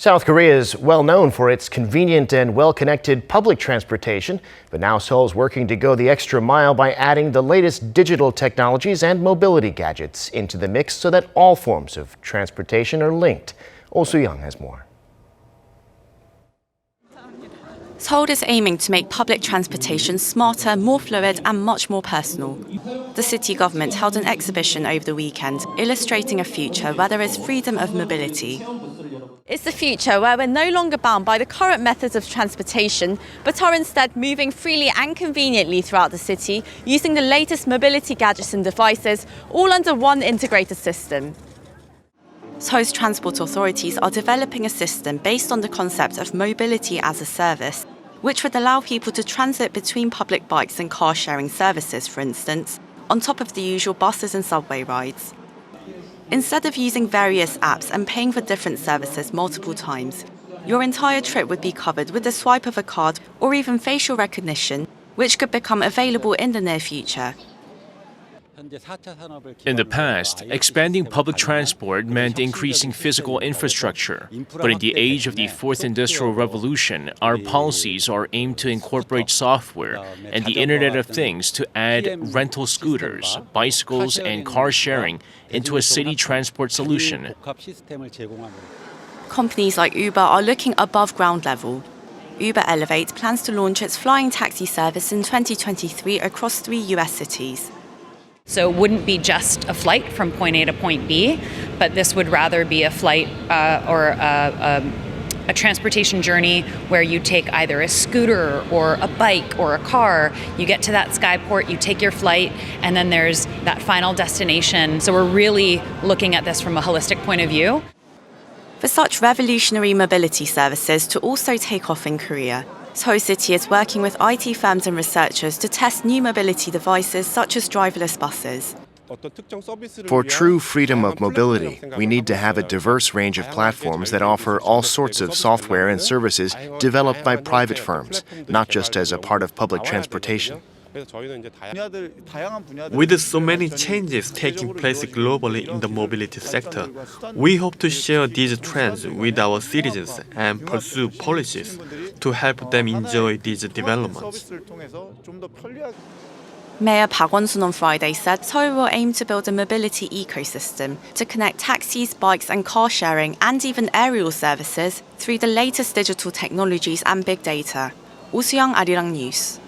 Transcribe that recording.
South Korea is well known for its convenient and well-connected public transportation, but now Seoul is working to go the extra mile by adding the latest digital technologies and mobility gadgets into the mix so that all forms of transportation are linked. Oh Soo-young has more. Seoul is aiming to make public transportation smarter, more fluid and much more personal. The city government held an exhibition over the weekend illustrating a future where there is freedom of mobility. It's the future where we're no longer bound by the current methods of transportation, but are instead moving freely and conveniently throughout the city, using the latest mobility gadgets and devices, all under one integrated system. Seoul's transport authorities are developing a system based on the concept of mobility as a service, which would allow people to transit between public bikes and car-sharing services, for instance, on top of the usual buses and subway rides. Instead of using various apps and paying for different services multiple times, your entire trip would be covered with the swipe of a card or even facial recognition, which could become available in the near future. In the past, expanding public transport meant increasing physical infrastructure. But in the age of the Fourth Industrial Revolution, our policies are aimed to incorporate software and the Internet of Things to add rental scooters, bicycles, and car sharing into a city transport solution. Companies like Uber are looking above ground level. Uber Elevate plans to launch its flying taxi service in 2023 across 3 US cities. So it wouldn't be just a flight from point A to point B, but this would rather be a flight or a transportation journey where you take either a scooter or a bike or a car. You get to that skyport, you take your flight, and then there's that final destination. So we're really looking at this from a holistic point of view. For such revolutionary mobility services to also take off in Korea, Seoul City is working with IT firms and researchers to test new mobility devices such as driverless buses. For true freedom of mobility, we need to have a diverse range of platforms that offer all sorts of software and services developed by private firms, not just as a part of public transportation. With so many changes taking place globally in the mobility sector, we hope to share these trends with our citizens and pursue policies to help them enjoy these developments. Mayor Park Won-soon on Friday said Seoul will aim to build a mobility ecosystem to connect taxis, bikes and car sharing and even aerial services through the latest digital technologies and big data. Oh Soo-young, Arirang News.